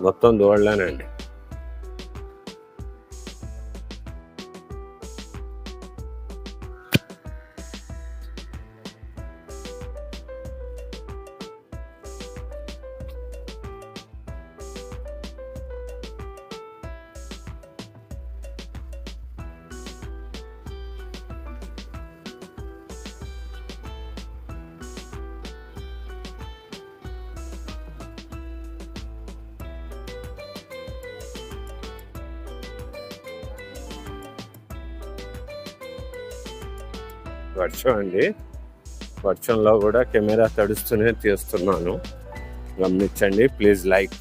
మొత్తం దూడలేనండి. వర్షం అండి, వర్షంలో కూడా కెమెరా తడుస్తూనే తీస్తున్నాను, గమనించండి. Please like